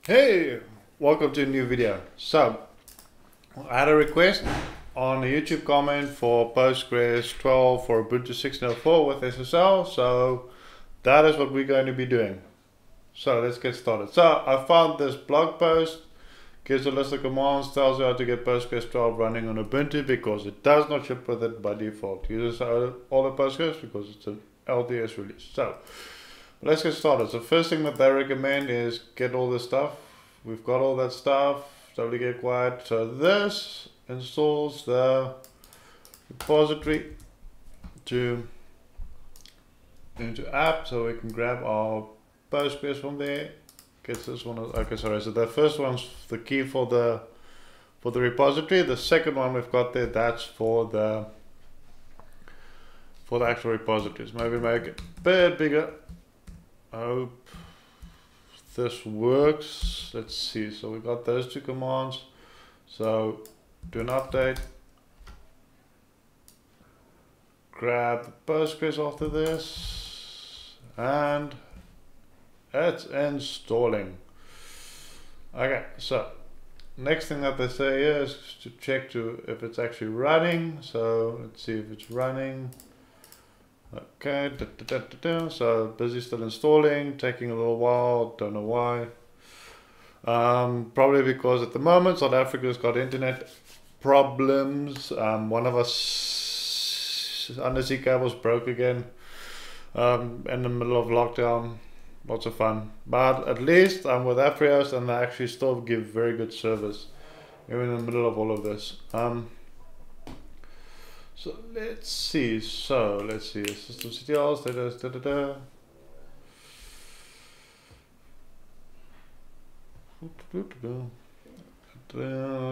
Hey, welcome to a new video. So, I had a request on a YouTube comment for Postgres 12 for Ubuntu 16.04 with SSL, so that is what we're going to be doing. So let's get started. So I found this blog post, gives a list of commands, tells you how to get Postgres 12 running on Ubuntu because it does not ship with it by default. Uses all the Postgres because it's an LTS release. So let's get started. So first thing that they recommend is get all this stuff. We've got all that stuff. Get quiet. So this installs the repository into app, so we can grab our Postgres from there. Gets this one. Okay, sorry. So the first one's the key for the repository. The second one we've got there, that's for the actual repositories. Maybe make it a bit bigger. I hope this works. Let's see. So we got those two commands. So do an update. Grab the Postgres after this, and it's installing. Okay, so next thing that they say is to check if it's actually running. So let's see if it's running. Okay, so busy still installing, taking a little while, don't know why. Probably because at the moment South Africa's got internet problems. One of us undersea cables broke again in the middle of lockdown. Lots of fun, but at least I'm with Afrios and they actually still give very good service even in the middle of all of this. So let's see. System CTLs.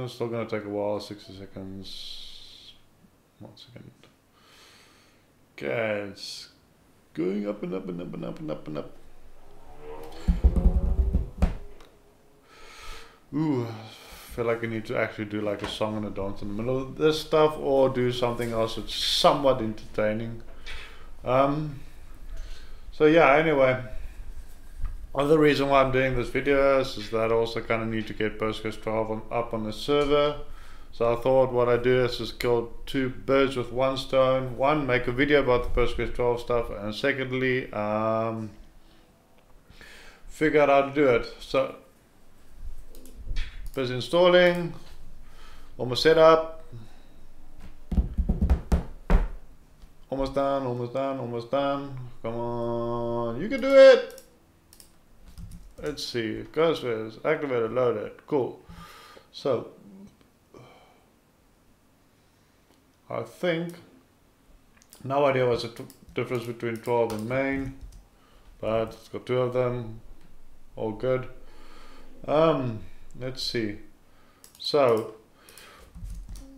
Still gonna take a while. 60 seconds. 1 second. Okay, it's going up and up and up and up and up and up. Ooh. Feel like I need to actually do like a song and a dance in the middle of this stuff, or do something else that's somewhat entertaining. So yeah, anyway, other reason why I'm doing this video is that I also kind of need to get Postgres 12 up on the server. So I thought what I do is just kill two birds with one stone. One, make a video about the Postgres 12 stuff, and secondly, figure out how to do it. So busy installing, almost set up, almost done, almost done, almost done. Come on, you can do it. Let's see, Postgres activated, loaded, cool. So I think, no idea what's the difference between 12 and main, but it's got two of them, all good. Let's see. So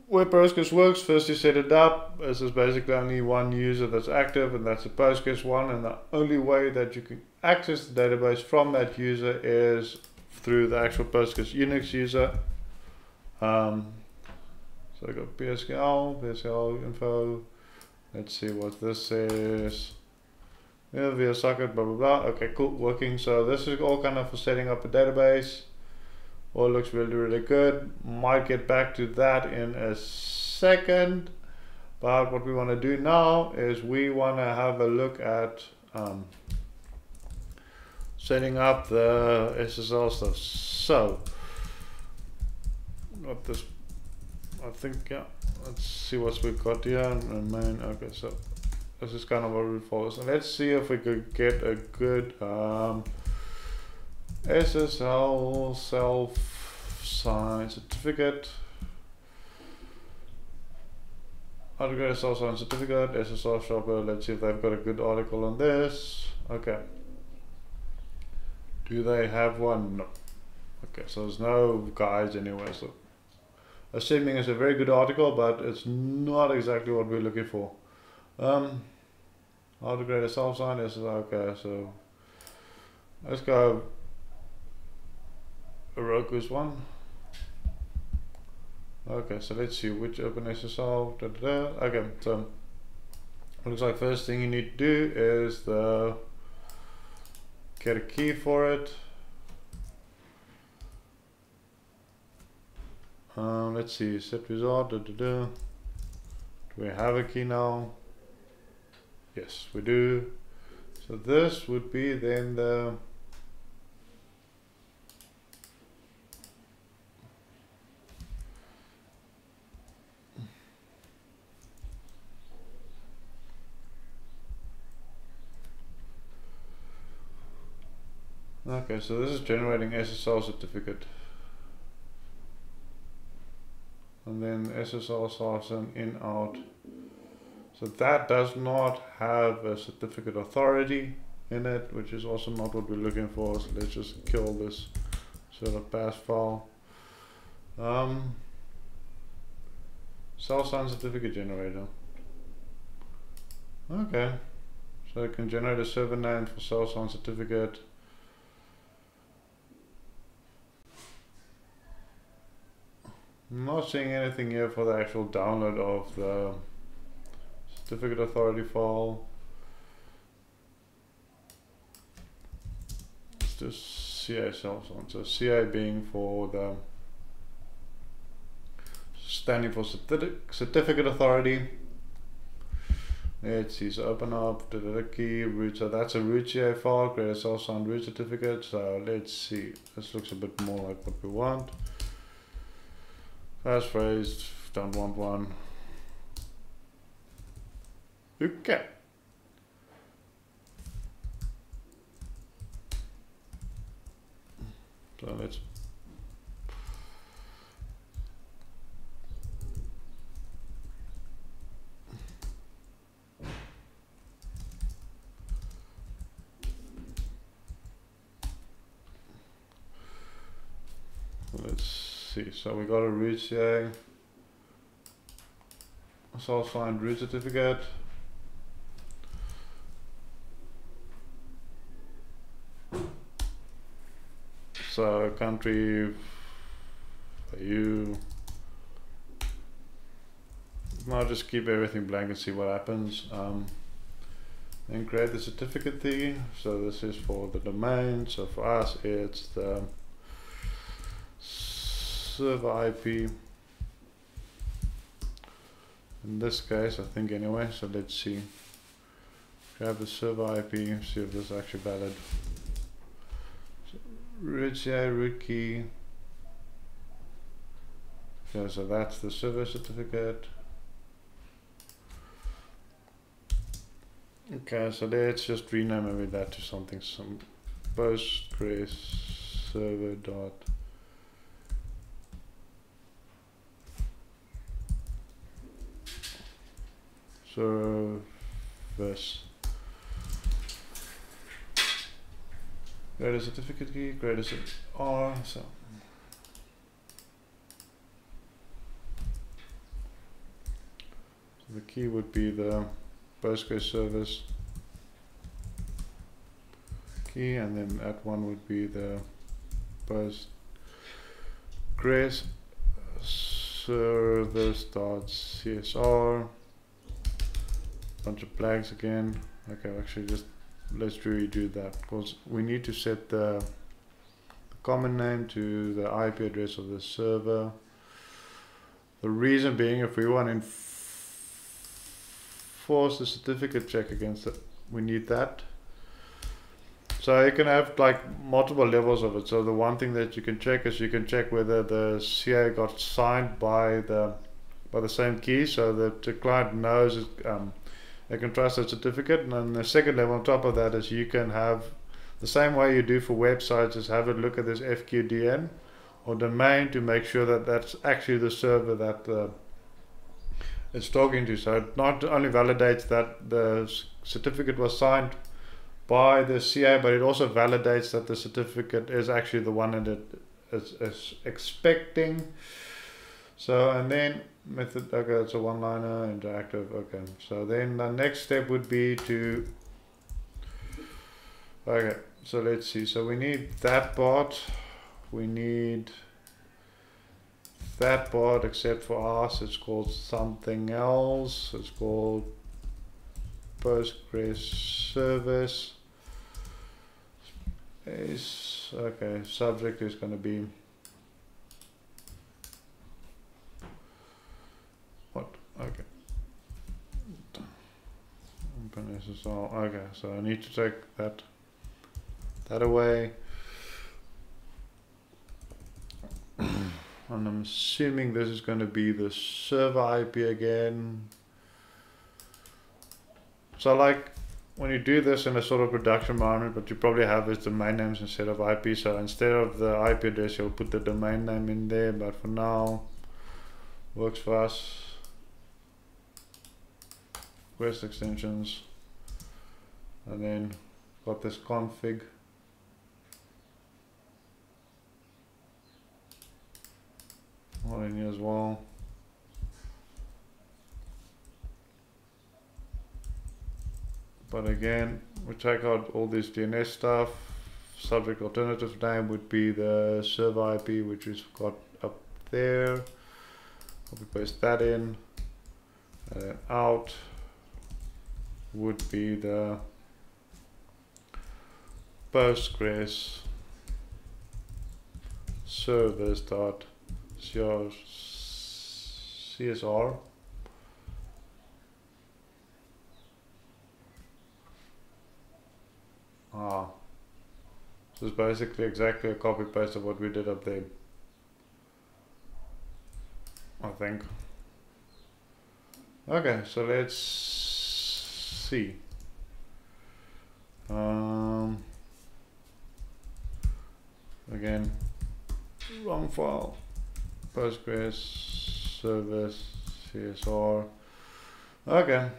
where Postgres works, first you set it up. This is basically only one user that's active, and that's the Postgres one, and the only way that you can access the database from that user is through the actual Postgres Unix user. So I got PSQL info. Let's see what this says. Yeah, via socket, blah blah blah. Okay, cool, working. So this is all kind of for setting up a database. All looks really good. Might get back to that in a second, but what we want to do now is we want to have a look at setting up the SSL stuff. So what this, I think, yeah, let's see what we've got here. And main, okay, so this is kind of what we follow. So let's see if we could get a good SSL self-signed certificate. How to get a self-signed certificate, SSL shopper. Let's see if they've got a good article on this. Okay. Do they have one? No. Okay, so there's no guides anywhere. So assuming it's a very good article, but it's not exactly what we're looking for. How to create a self-signed SSL. Okay, so let's go Heroku's one. Okay, so let's see which OpenSSL. Okay, so looks like first thing you need to do is get a key for it. Let's see, set result. Do we have a key now? Yes, we do. So this would be then the okay, so this is generating SSL certificate. And then SSL source and in out. So that does not have a certificate authority in it, which is also not what we're looking for. So let's just kill this sort of pass file. Cell sign certificate generator. Okay, so it can generate a server name for cell sign certificate. I'm not seeing anything here for the actual download of the certificate authority file. It's just CA cell sign. So CA being for the standing for certificate authority. Let's see, so open up the key root. So that's a root CA file, create a cell sign root certificate. So let's see, this looks a bit more like what we want. Passphrase, don't want one. Okay. So let's see. So we got a root CA, cell sign root certificate. So country, EU. I'll just keep everything blank and see what happens. Then create the certificate key. So this is for the domain. So for us, it's the server IP. In this case, I think anyway. So let's see. Grab the server IP. See if this is actually valid. Root CA, root key. Okay, so that's the server certificate. Okay, so let's just rename that to something, some Postgres server dot service. Create a certificate key, create a R, so the key would be the Postgres service key, and then that one would be the Postgres service.csr. Bunch of flags again. Okay, actually just let's redo that because we need to set the common name to the IP address of the server. The reason being, if we want to enforce the certificate check against it, we need that. So you can have like multiple levels of it. So the one thing that you can check is you can check whether the CA got signed by the same key, so that the client knows it, they can trust that certificate. And then the second level on top of that is you can have the same way you do for websites, is have a look at this FQDN or domain to make sure that that's actually the server that it's talking to. So it not only validates that the certificate was signed by the CA, but it also validates that the certificate is actually the one that it is expecting. So, and then method, okay, it's a one-liner, interactive, okay. So then the next step would be to, okay, so let's see. So we need that part, we need that part, except for us, it's called something else. It's called Postgres service. Okay, subject is going to be SSL. Okay, so I need to take that away. And I'm assuming this is going to be the server IP again. So like when you do this in a sort of production environment, what you probably have is domain names instead of IP. So instead of the IP address, you'll put the domain name in there. But for now, works for us. Request extensions. And then got this config. All in here as well. But again, we take out all this DNS stuff. Subject alternative name would be the server IP, which is got up there. Copy paste that in. And then out would be the Postgres service.csr. So it's basically exactly a copy paste of what we did up there, I think. Okay, so let's see. Again, wrong file. Postgres service CSR. Okay.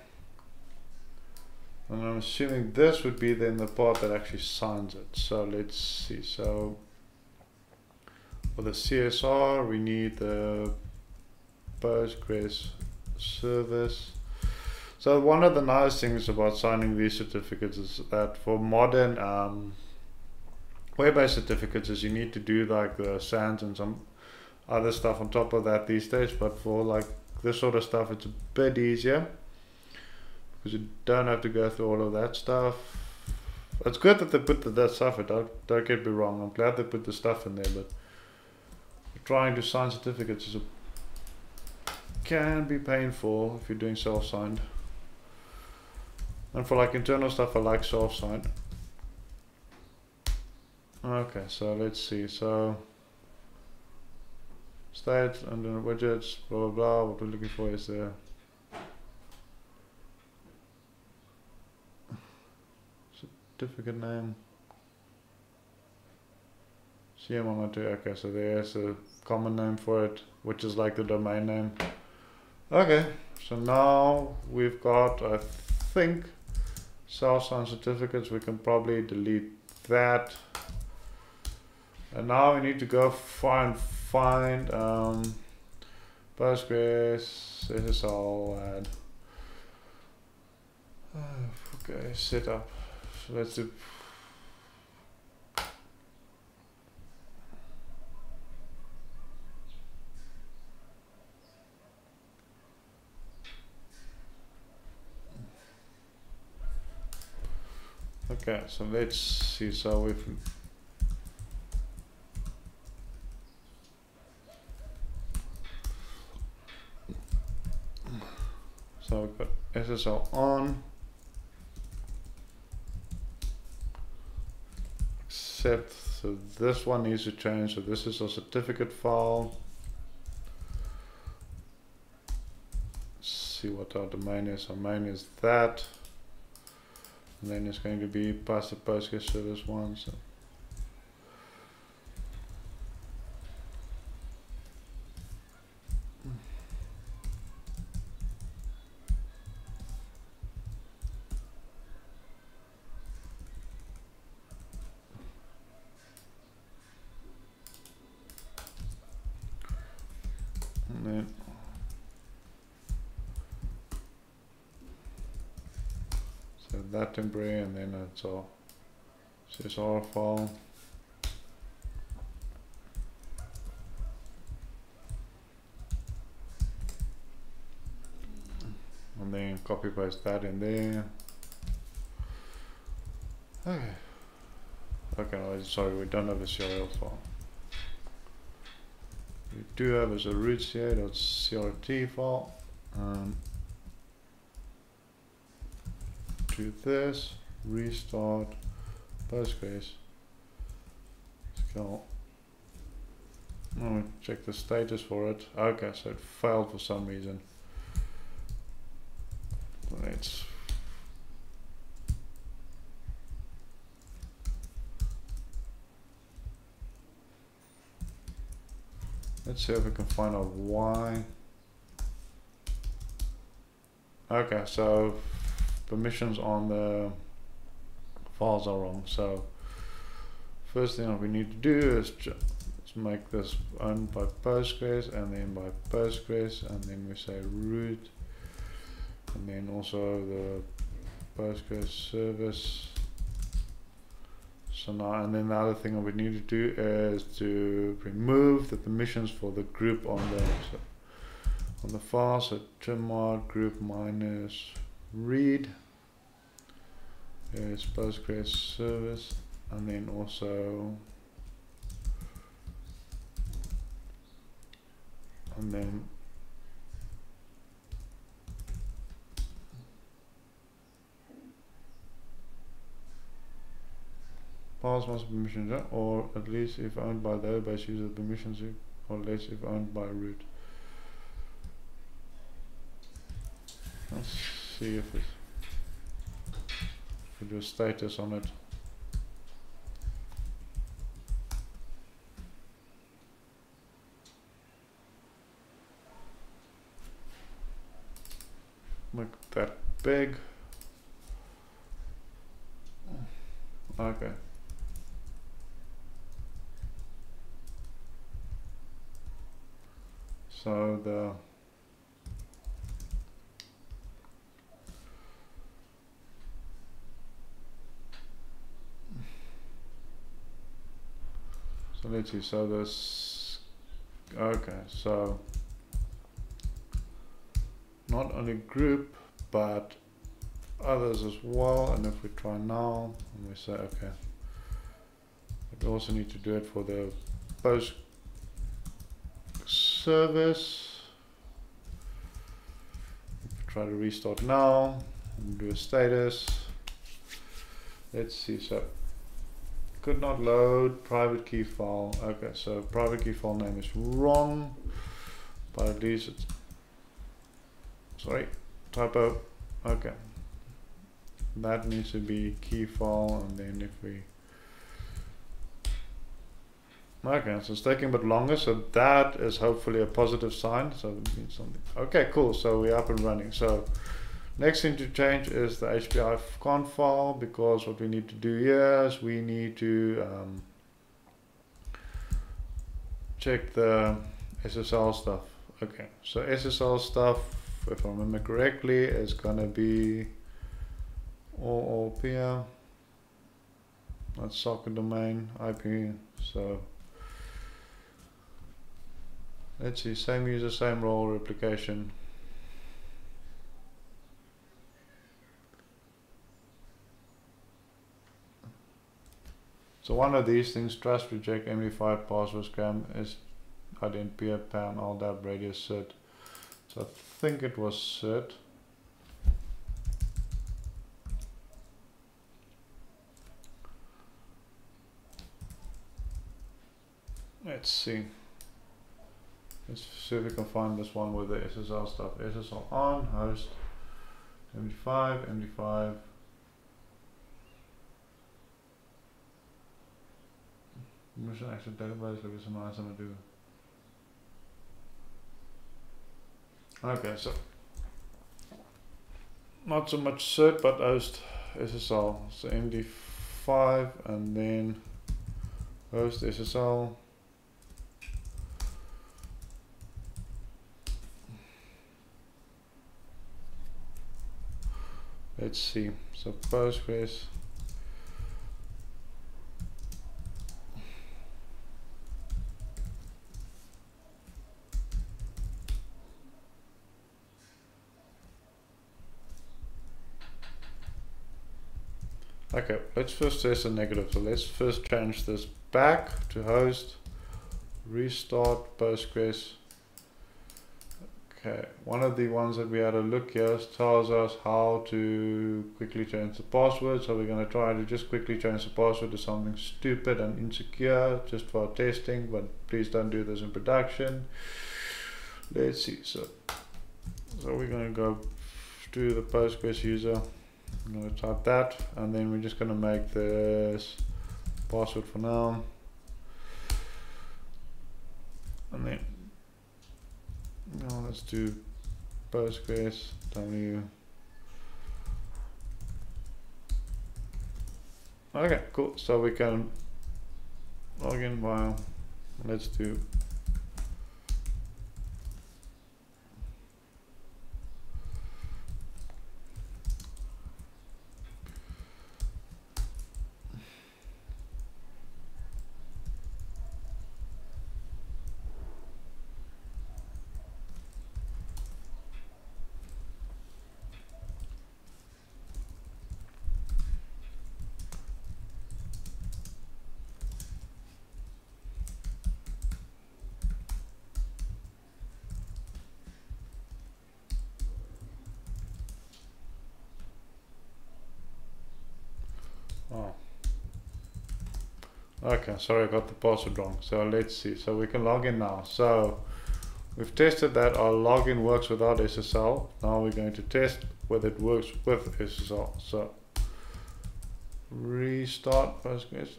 And I'm assuming this would be then the part that actually signs it. So let's see. So for the CSR, we need the Postgres service. So one of the nice things about signing these certificates is that for modern web-based certificates is you need to do like the SANs and some other stuff on top of that these days. But for like this sort of stuff, it's a bit easier, because you don't have to go through all of that stuff. It's good that they put that stuff in, don't get me wrong, I'm glad they put the stuff in there, but trying to sign certificates can be painful if you're doing self-signed. And for like internal stuff, I like self-signed. Okay, so let's see. So state and then widgets, blah blah blah. What we're looking for is the certificate name. CM112. Okay, so there's a common name for it, which is like the domain name. Okay, so now we've got, I think, self-signed certificates. We can probably delete that. And now we need to go find Postgres SSL and okay, setup. So let's do. Okay, so let's see. So if so we've got SSL on, except so this one needs to change. So this is a certificate file. Let's see what our domain is. Our domain is that. And then it's going to be past the Postgres service one. So and then that temporary, and then it's all CSR file. And then copy paste that in there. Okay. Okay, no, sorry, we don't have a CRL file. We do have as a root.crt file. to this, restart Postgres. Let me check the status for it. Okay, so it failed for some reason. Let's see if we can find out why. Okay, so permissions on the files are wrong. So first thing that we need to do is just make this owned by Postgres, and then by Postgres, and then we say root, and then also the Postgres service. So now, and then the other thing that we need to do is to remove the permissions for the group on the file. So chmod group minus read is Postgres service, and then also files must be permissions, or at least if owned by the database user permissions, or less if owned by root. Let's see if we do a status on it. Make that big. Okay. So let's see, so this, okay, so not only group but others as well. And if we try now and we say okay, we also need to do it for the post service. Try to restart now and do a status. Let's see, so could not load private key file. Okay, so private key file name is wrong, but at least it's, sorry, typo. Okay, that needs to be key file, and then if we, okay, so it's taking a bit longer, so that is hopefully a positive sign, so it means something. Okay, cool, so we're up and running. So next thing to change is the HPI conf file, because what we need to do here is we need to check the SSL stuff. Okay, so SSL stuff, if I remember correctly, is gonna be all here. That's socket domain IP. So let's see, same user, same role, replication. So one of these things, trust, reject, MD5, password, scam, is ident, peer, pan, LDAP, radius, cert. So I think it was cert. Let's see. Let's see if we can find this one with the SSL stuff. SSL on, host, MD5. Permission access database, look at some nice I'm gonna do. Okay, so not so much cert, but host SSL. So MD5 and then host SSL. Let's see, so Postgres. Okay, let's first test a negative. So let's first change this back to host, restart Postgres. Okay, one of the ones that we had a look here tells us how to quickly change the password. So we're going to try to just quickly change the password to something stupid and insecure just for testing, but please don't do this in production. Let's see. So we're going to go to the Postgres user. I'm going to type that, and then we're just going to make this password for now. And then now let's do Postgres W. Okay, cool. So we can log in by, let's do okay, sorry, I got the password wrong. So let's see. So we can log in now. So we've tested that our login works without SSL. Now we're going to test whether it works with SSL. So restart Postgres.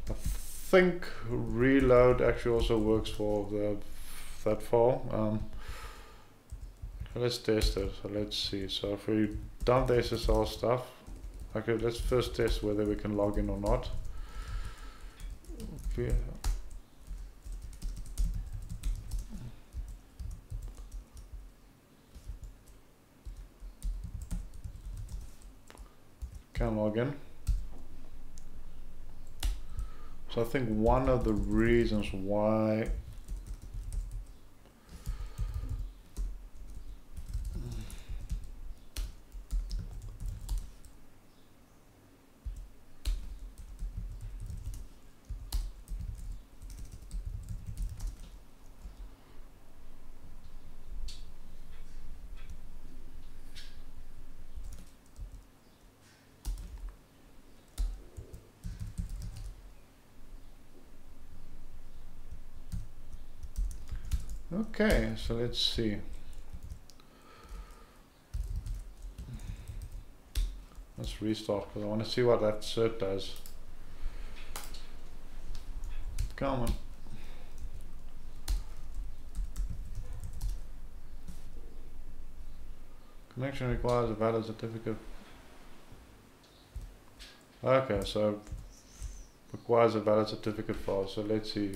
I think reload actually also works for that file. Let's test it. So let's see. So if we dump the SSL stuff, okay, let's first test whether we can log in or not. Okay. Can log in. So I think one of the reasons why okay, so let's see. Let's restart because I want to see what that cert does. Come on. Connection requires a valid certificate. Okay, so requires a valid certificate file. So let's see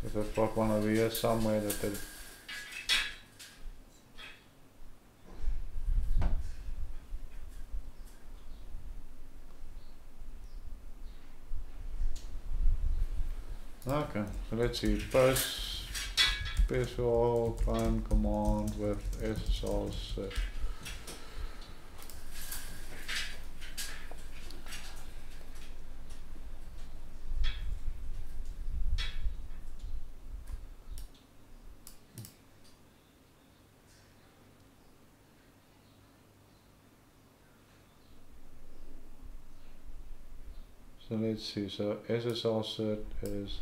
if I've got one over here somewhere that they. Okay, so let's see. Post special client command with SSL set. So let's see. So SSL cert is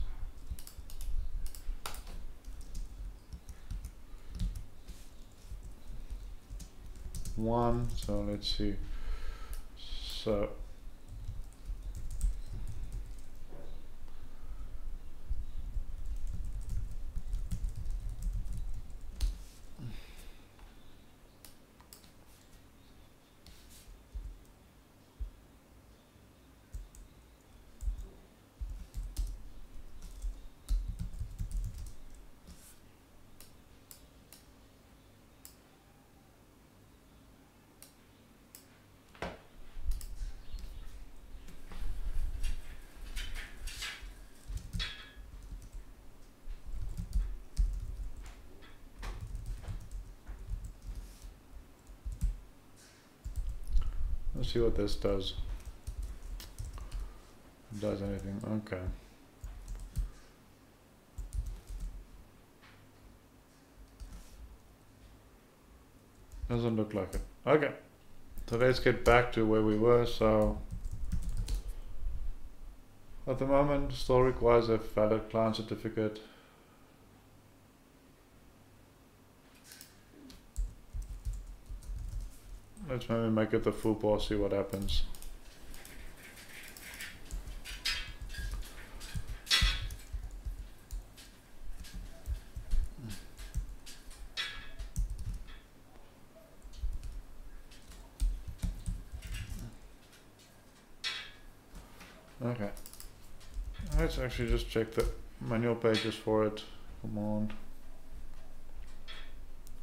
one. So let's see. So let's see what this does. It does anything? Okay. Doesn't look like it. Okay, so let's get back to where we were. So at the moment, still requires a valid client certificate. Let's maybe make it the full pass, see what happens. Okay, let's actually just check the manual pages for it. Command,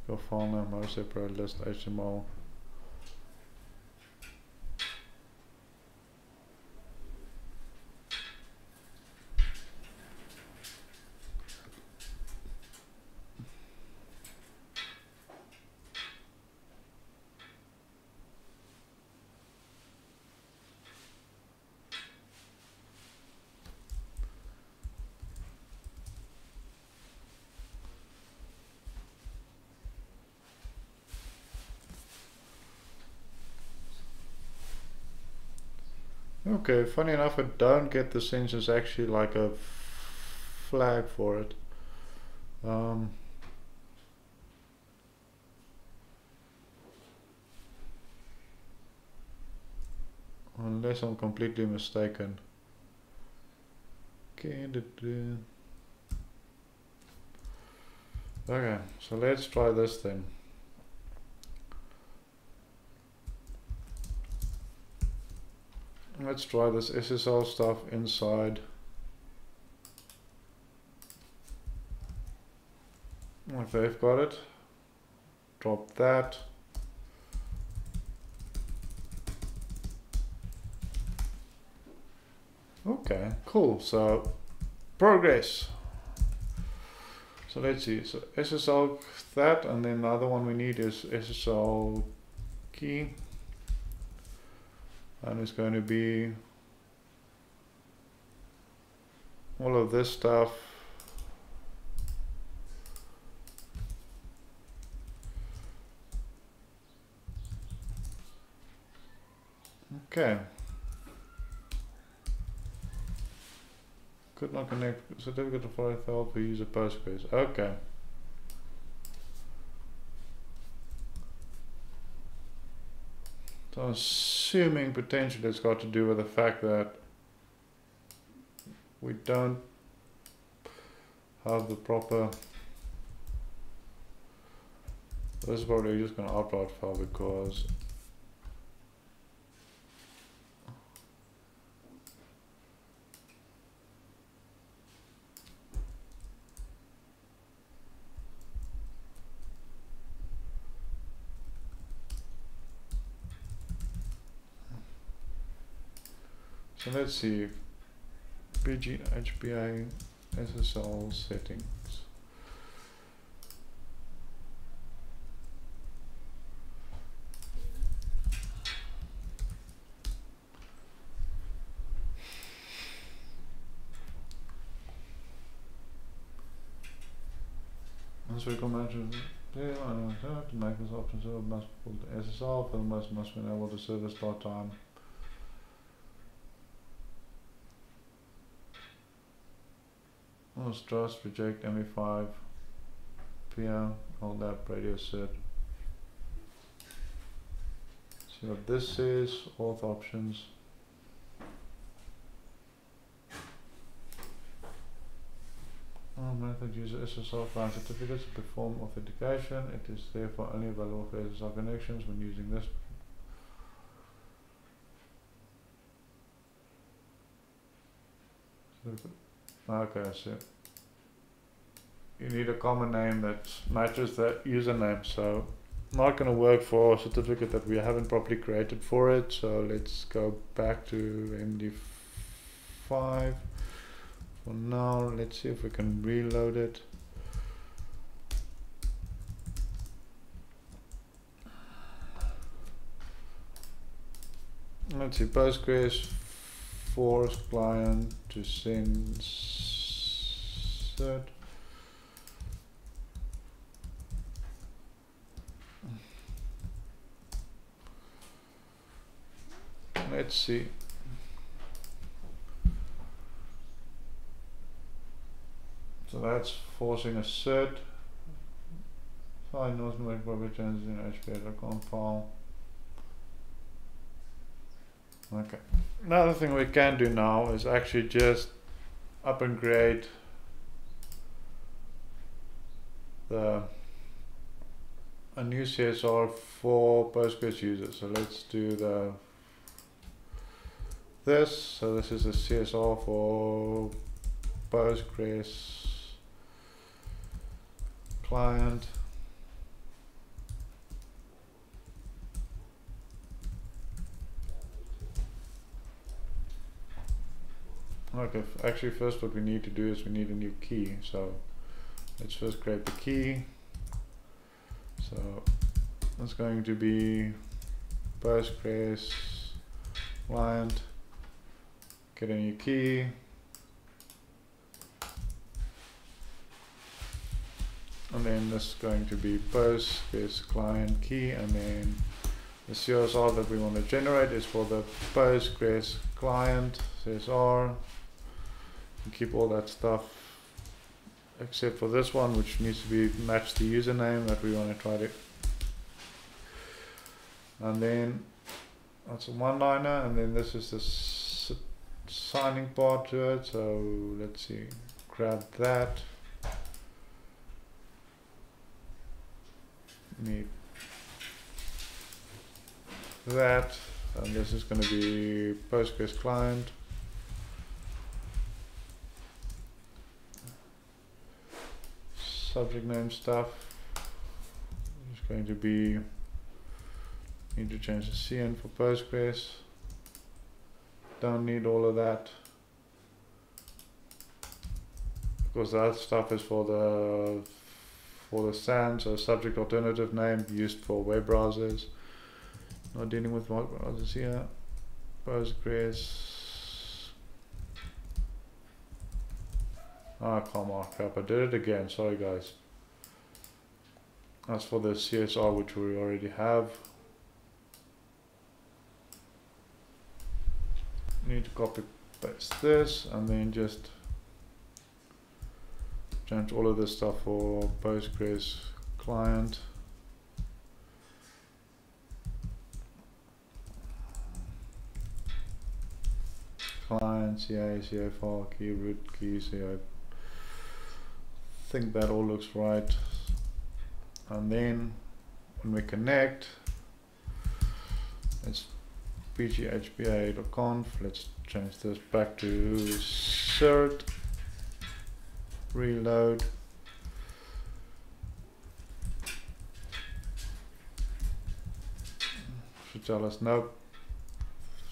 go file name, most separate list, HTML. Okay, funny enough, I don't get the sense there's actually like a flag for it. Unless I'm completely mistaken. Okay, so let's try this then. Let's try this SSL stuff inside. If they've got it, drop that. Okay, cool. So progress. So let's see. So SSL that, and then the other one we need is SSL key. And it's going to be all of this stuff. Okay. Could not connect certificate to file failed for user Postgres. Okay. So I'm assuming potentially it's got to do with the fact that we don't have the proper. This is probably just going to upload file because so let's see, PG HBA SSL settings. Once we come out to make this option server must put the SSL, firmware must be able to server start time. Most trust, reject ME5, PR, all that radio set. See what this is, auth options. Method uses SSL client certificates to perform authentication. It is therefore only available for SSL connections when using this. Okay, so you need a common name that matches that username. So not going to work for a certificate that we haven't properly created for it. So let's go back to MD5 for now. Let's see if we can reload it. Let's see, Postgres force client to send cert. let's see. So that's forcing a cert. File knows no make public changes in hp.com file. Okay. Another thing we can do now is actually just up and grade a new CSR for Postgres users. So let's do this. So this is a CSR for Postgres client. Okay, actually first what we need to do is we need a new key. So let's first create the key. So that's going to be Postgres client, get a new key. And then this is going to be Postgres client key, and then the CSR that we want to generate is for the Postgres client CSR. And keep all that stuff except for this one, which needs to be match the username that we want to try to. And then that's a one-liner, and then this is the signing part to it. So let's see, grab that. Need that, and this is going to be Postgres client. Subject name stuff is going to be, need to change the CN for Postgres. Don't need all of that because that stuff is for the SAN, so subject alternative name used for web browsers. Not dealing with web browsers here. Postgres. Ah, come on, crap! I did it again. Sorry, guys. That's for the CSR, which we already have. Need to copy paste this, and then just change all of this stuff for Postgres client. Client, CA file, key, root key, I think that all looks right. And then when we connect, it's pghpa.conf. Let's change this back to cert. Reload. Should tell us nope.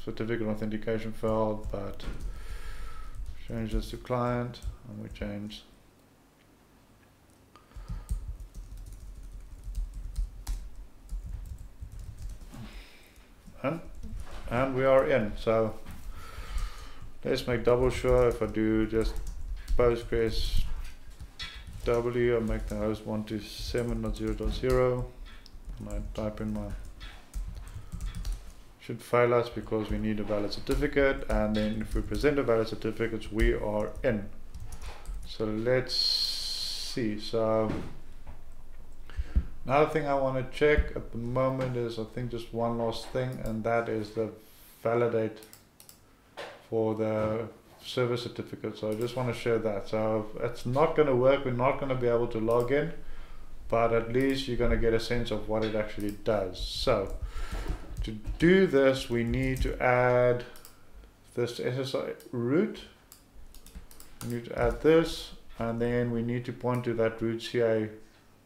Certificate authentication failed, but change this to client, and we change and we are in. So let's make double sure. If I do just Postgres W, I make the host 127.0.0, and I type in my, should fail us because we need a valid certificate, and then if we present a valid certificate, we are in. So let's see. So another thing I want to check at the moment is, I think, just one last thing, and that is the validate for the server certificate. So I just want to share that. So it's not going to work, we're not going to be able to log in, but at least you're going to get a sense of what it actually does. So to do this, we need to add this SSL root. We need to add this, and then we need to point to that root CA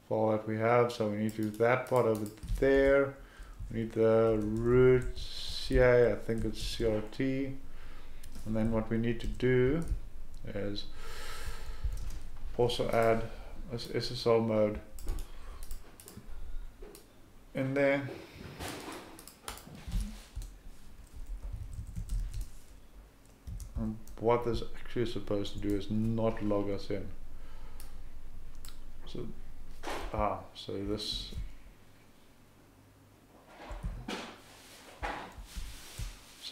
file that we have. So we need to do that part over there. We need the root CA, I think it's CRT. And then what we need to do is also add this SSL mode in there. And what this actually is supposed to do is not log us in. So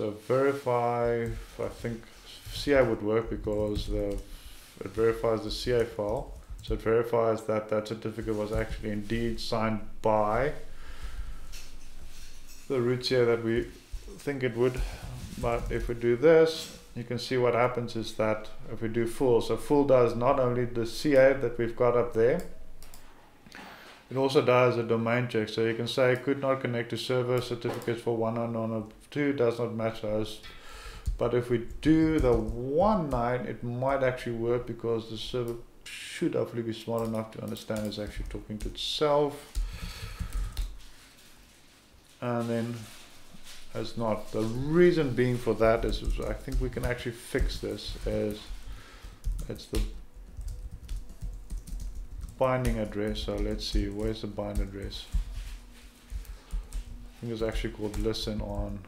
So verify, I think CA would work because it verifies the CA file. So it verifies that that certificate was actually indeed signed by the root CA that we think it would. But if we do this, you can see what happens is that if we do full, so full does not only the CA that we've got up there, it also does a domain check. So you can say could not connect to server certificates for 109 or 2 does not match those. But if we do the 19, it might actually work because the server should hopefully be smart enough to understand it's actually talking to itself. And then it's not. The reason being for that is I think we can actually fix this as it's the binding address. So let's see, where's the bind address? I think it's actually called listen on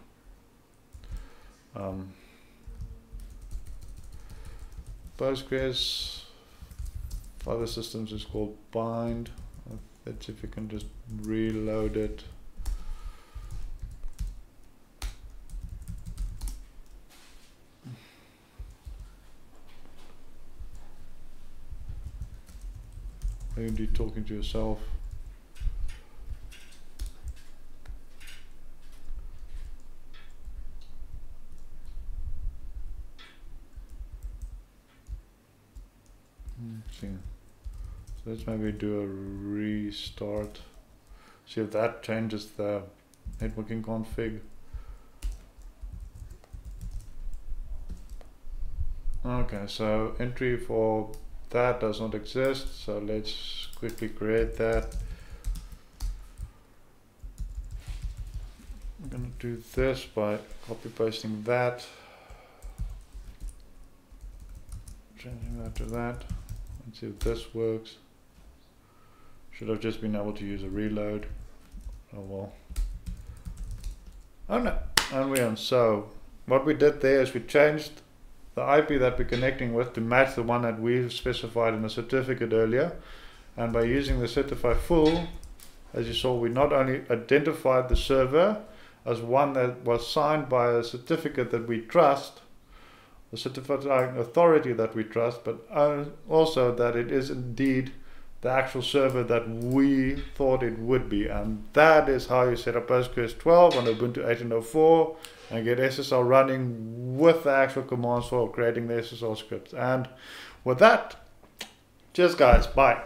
Postgres. Other systems is called bind. Let's see if we can just reload it. Are you talking to yourself? See. So let's maybe do a restart. See if that changes the networking config. Okay, so entry for that does not exist, so let's quickly create that. I'm going to do this by copy pasting that, changing that to that. Let's see if this works. Should have just been able to use a reload. Oh well. Oh no, and we're on. So what we did there is we changed the IP that we're connecting with to match the one that we specified in the certificate earlier. And by using the certify full, as you saw, we not only identified the server as one that was signed by a certificate that we trust, the certifying authority that we trust, but also that it is indeed the actual server that we thought it would be. And that is how you set up Postgres 12 on Ubuntu 18.04 and get SSL running with the actual commands for creating the SSL scripts. And with that, cheers guys, bye.